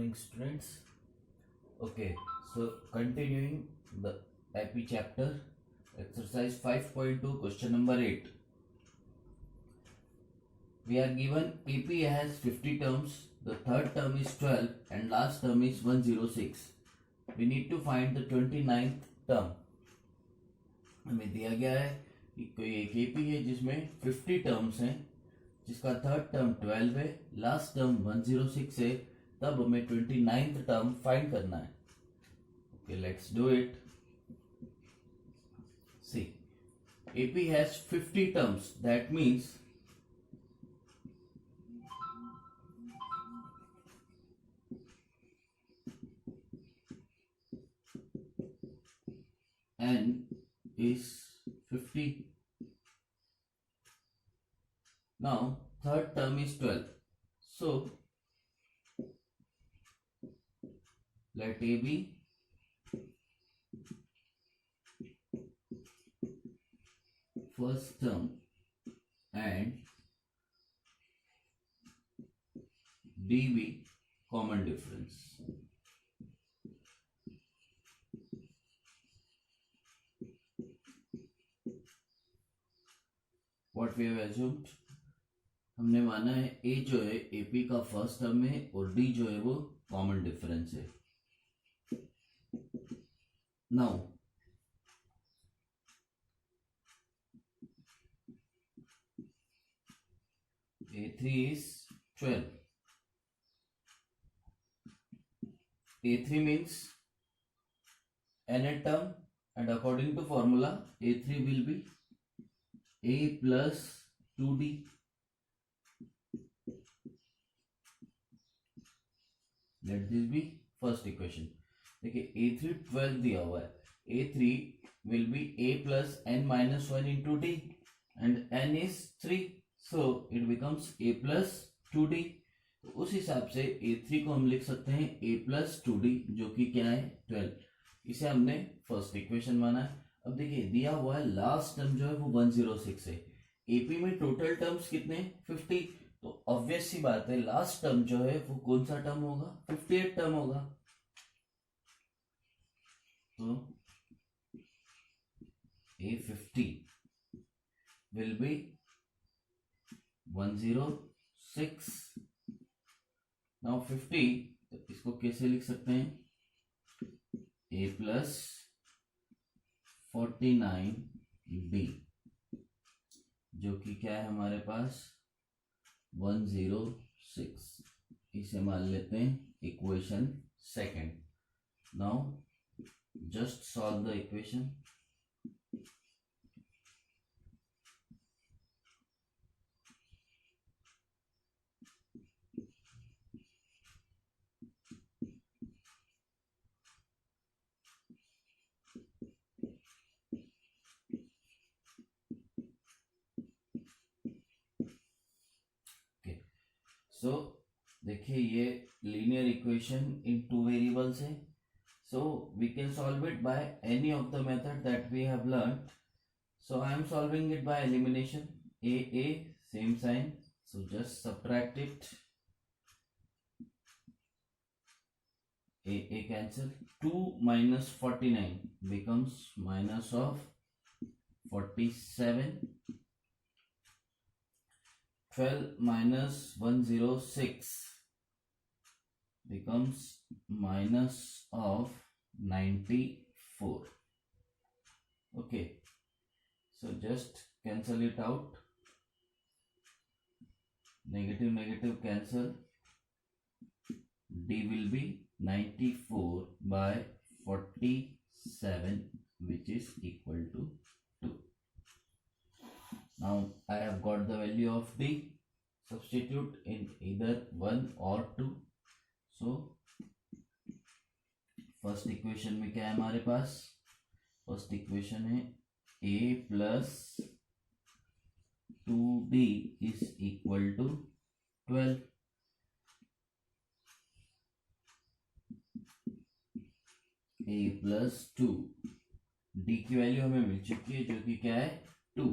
morning, students. Okay, so continuing the AP chapter, exercise 5.2, question number 8. We are given AP has 50 terms, the third term is 12 and last term is 106. We need to find the 29th term. हमें दिया गया है कि कोई एक AP है जिसमें 50 terms हैं, जिसका थर्ड टर्म 12 है, लास्ट टर्म 106 है, तब हमें 29th टर्म फाइंड करना है. Okay, let's do it. See, AP has 50 terms. That means N is 50. Now, third term is 12. So, let A be first term and D be common difference. What we have assumed, हमने माना है A जो है AP का first term है और D जो है वो कॉमन डिफरेंस है. Now, A3 is 12. A3 means nth term, and according to formula, A3 will be A plus 2D. Let this be first equation. देखिए A3 12 दिया हुआ है. A3 will be A plus n minus 1 into D, and n is 3, so it becomes A plus 2D. तो उस हिसाब से A3 को हम लिख सकते हैं A plus 2D, जो कि क्या है 12. इसे हमने फर्स्ट इक्वेशन माना है. अब देखिए दिया हुआ है लास्ट टर्म जो है वो 106 है. एपी में टोटल टर्म्स कितने 50, तो ऑब्वियस सी बात है लास्ट टर्म जो है वो कौन सा टर्म होगा 58 टर्म होगा. तो A50 will be 106. नाउ 50, तो इसको कैसे लिख सकते हैं A plus 49D, जो कि क्या है हमारे पास 106. इसे मान लेते हैं equation second. Now just solve the equation. So देखिए ये linear equation in two variables है, so we can solve it by any of the method that we have learn. So I am solving it by elimination. A same sign, so just subtract it. A cancel. 2 minus 49 becomes minus of 47. 12 minus 106 becomes minus of 94. Okay, so just cancel it out. Negative negative cancel. D will be 94 by 47, which is equal to 2. Now I have got the value of D. Substitute in either 1 or 2. So first equation में क्या है हमारे पास, first equation है A plus 2D is equal to 12. A plus 2, D की value हमें मिल चुकी है जो कि क्या है 2,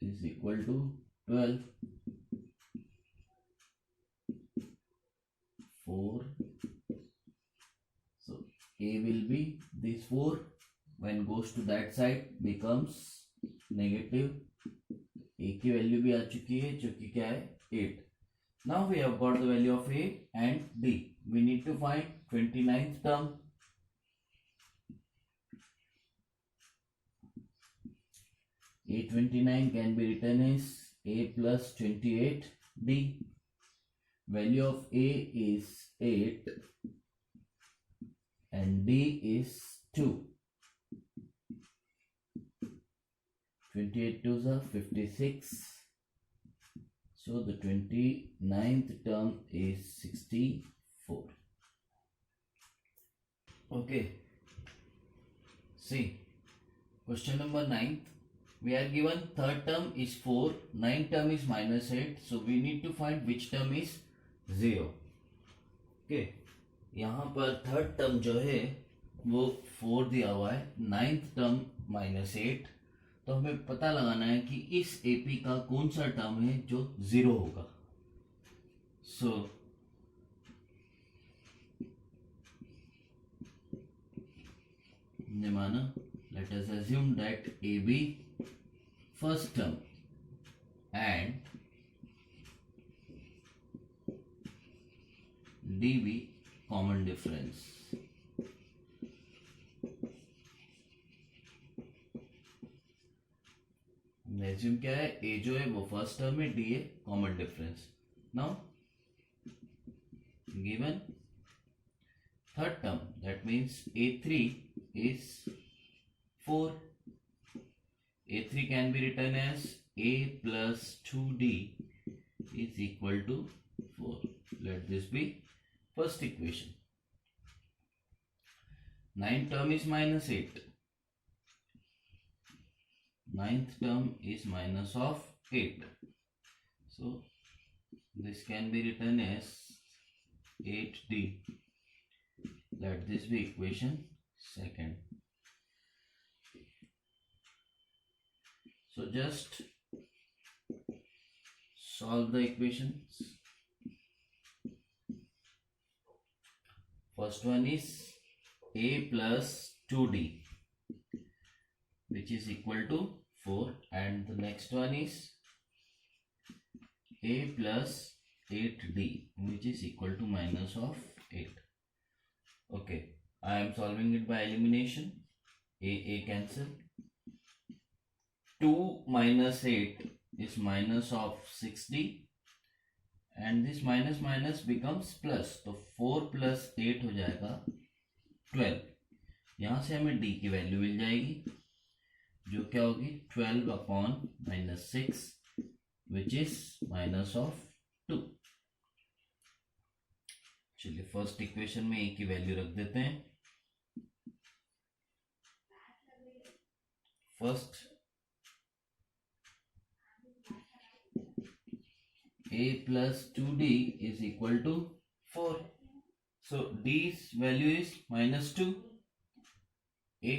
is equal to 12. 4. So A will be this 4. When goes to that side becomes negative. A की वैल्यू भी आ चुकी है जो कि क्या है 8. Now we have got the value of A and D. We need to find 29th term. A29 can be written as A plus 28 D. Value of A is 8 and D is 2. 28 2s are 56. So the 29th term is 64. Okay. See, question number 9. We are given third term is 4, ninth term is minus 8. So we need to find which term is 0. Okay. यहाँ पर third term जो है वो 4 दिया हुआ है, ninth term minus 8. तो हमें पता लगाना है कि इस एपी का कौन सा टर्म है जो 0 होगा. सो हमने माना, let us assume that a be first term and d be common difference. Assume क्या है, ए जो है वो फर्स्ट टर्म है, डी है common difference. Now given third term, that means A3 is 4. A3 can be written as A plus 2D is equal to 4. Let this be first equation. Ninth term is minus 8. Ninth term is minus of 8. So this can be written as 8D. Let this be equation second. So just solve the equations. First one is A plus 2D, which is equal to 4, and the next one is A plus 8D, which is equal to minus of 8. Okay, I am solving it by elimination. A cancel. 2 minus 8 is minus of 6D, and this minus minus becomes plus. तो 4 plus 8 हो जाएगा 12. यहाँ से हमें D की value मिल जाएगी जो क्या होगी 12 upon minus 6, which is minus of 2. चलिए फर्स्ट इक्वेशन में ए की वैल्यू रख देते हैं. First a plus 2d is equal to 4. So d's value is minus 2. A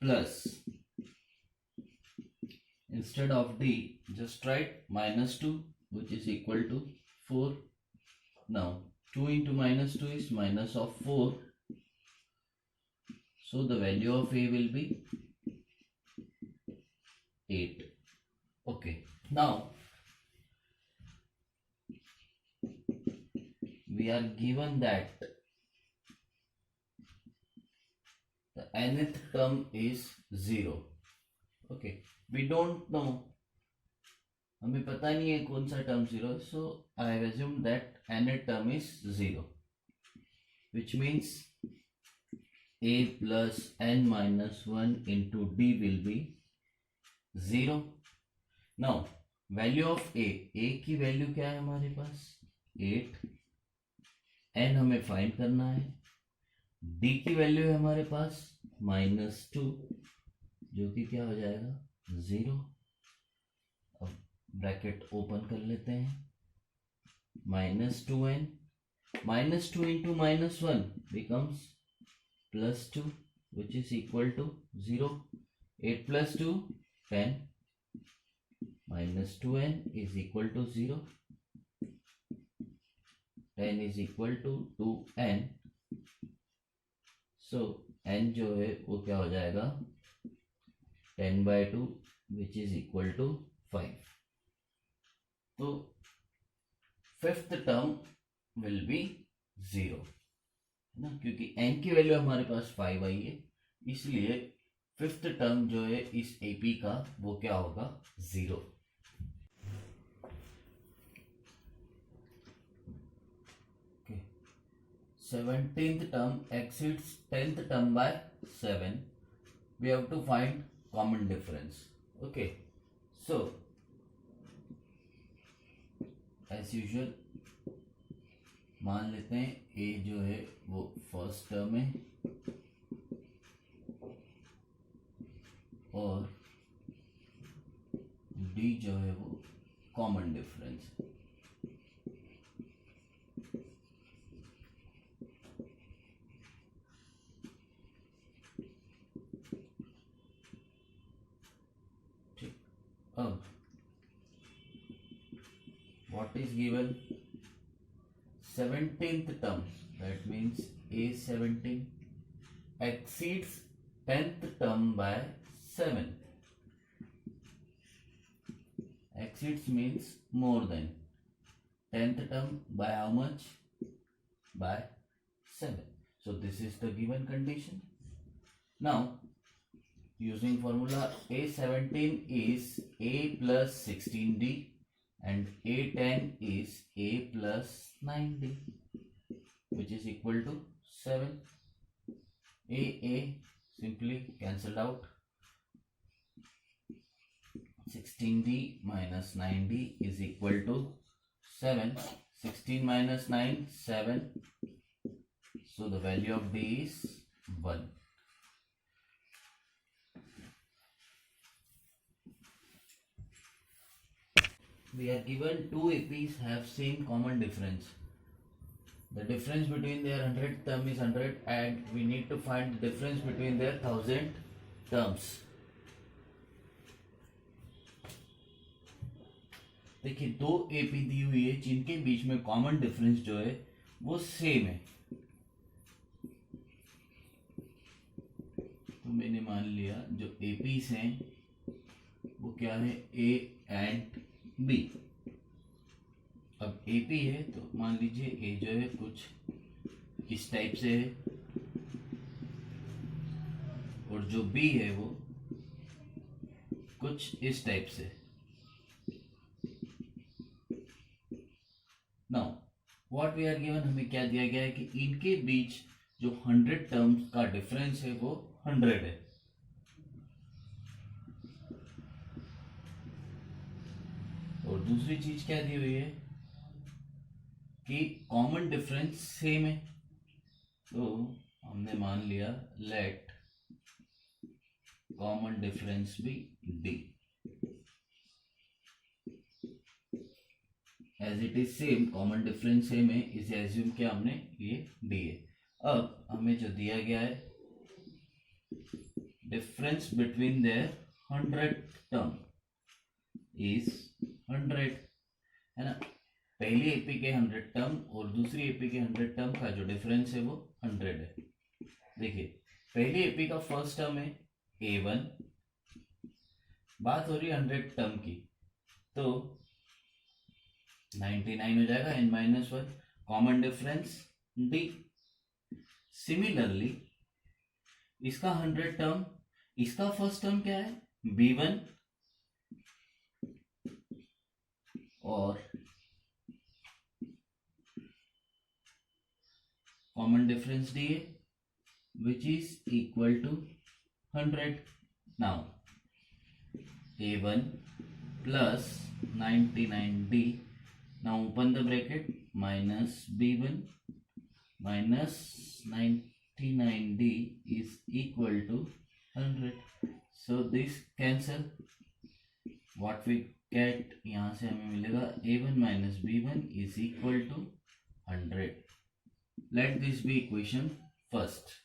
plus, instead of d just write minus 2, which is equal to 4. Now 2 into minus 2 is minus of 4. So the value of a will be 8. Okay, now we are given that the nth term is 0. Okay, we don't know, हमें पता नहीं है कौन सा term 0 है. So I have assumed that nth term is 0, which means a plus n minus 1 into d will be 0. Now value of a की value क्या है हमारे पास 8. n हमें फाइंड करना है. d की वैल्यू है हमारे पास -2, जो कि क्या हो जाएगा 0. अब ब्रैकेट ओपन कर लेते हैं. -2n, -2 into -1 becomes +2, which is equal to 0. 8 plus 2 10, -2n is equal to 0. 10 is equal to 2n। So n जो है वो क्या हो जाएगा 10/2 विच इज इक्वल टू 5। तो फिफ्थ टर्म विल बी 0 है ना, क्योंकि n की वैल्यू हमारे पास 5 आई है, इसलिए फिफ्थ टर्म जो है इस AP का वो क्या होगा 0। Okay, 17th term exceeds 10th term by 7. We have to find common difference. Okay, so as usual मान लेते हैं a जो है वो फर्स्ट टर्म है और d जो है वो कॉमन डिफरेंस है। ठीक, अब what is given 17th term, that means A17 exceeds 10th term by 7. Exceeds means more than 10th term by how much? By 7. So this is the given condition. Now using formula, A17 is A plus 16D and A10 is A plus 9D, which is equal to 7. A simply cancelled out. 16D minus 9D is equal to 7. 16 minus 9, 7. So the value of D is 1. We are given two APs have same common difference. The difference between their 100th term is 100 and we need to find the difference between their 1000 terms. देखिए दो AP दी हुई है जिनके बीच में common difference जो है वो same है। तो मैंने मान लिया जो APs हैं वो क्या है A एंड B। अब AP है तो मान लीजिए A जो है कुछ इस टाइप से है और जो B है वो कुछ इस टाइप से। Now what we are given, हमें क्या दिया गया है कि इनके बीच जो 100 टर्म्स का डिफरेंस है वो 100 है। और दूसरी चीज क्या दी हुई है कि कॉमन डिफरेंस सेम है। तो हमने मान लिया लेट कॉमन डिफरेंस भी D, as it is same, common difference same है, इसे एज्यूम किया हमने ये D है। अब हमें जो दिया गया है difference between their 100 term is 100 है ना। पहली एपी के 100 टर्म और दूसरी एपी के 100 टर्म का जो डिफरेंस है वो 100 है। देखिए पहली एपी का फर्स्ट टर्म है A1, बात हो रही है 100 टर्म की, तो 99 हो जाएगा n-1, common difference D। Similarly इसका 100 टर्म, इसका फर्स्ट टर्म क्या है B1 और कॉमन डिफरेंस D है which is equal to 100. Now A1 plus 99D, now open the bracket, minus B1 minus 99D is equal to 100. So this cancel, what we get यहाँ से हमें मिलेगा A1 minus B1 is equal to 100. Let this be equation first.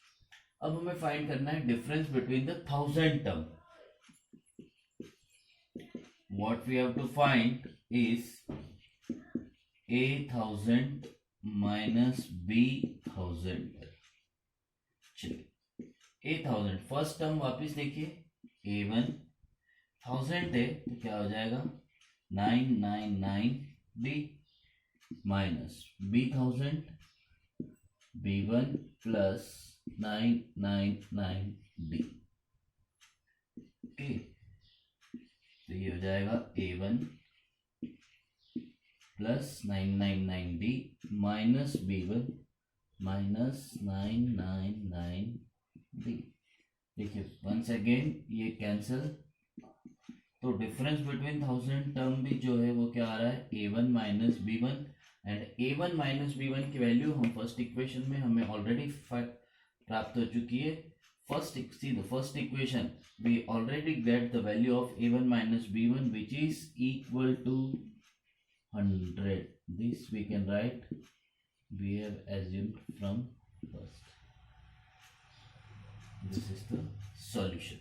अब हमें find करना है difference between the 1000 टर्म। What we have to find is A1000 minus b 1000। चलिए A1000 फर्स्ट टर्म वापस देखिए A1 1000 है तो क्या हो जाएगा 999D minus B1000 B1 plus 999D। Okay तो ये हो जाएगा A1 plus 999D minus B1 minus 999D। देखिए वंस अगेन ये कैंसिल, तो डिफरेंस बिटवीन 1000 टर्म भी जो है वो क्या आ रहा है A1 minus B1, and A1 minus B1 की वैल्यू हम फर्स्ट इक्वेशन में हमें ऑलरेडी प्राप्त हो चुकी है। First equation we already get the value of A1 minus B1 which is equal to 100. This we can write, we have assumed from first. This is the solution.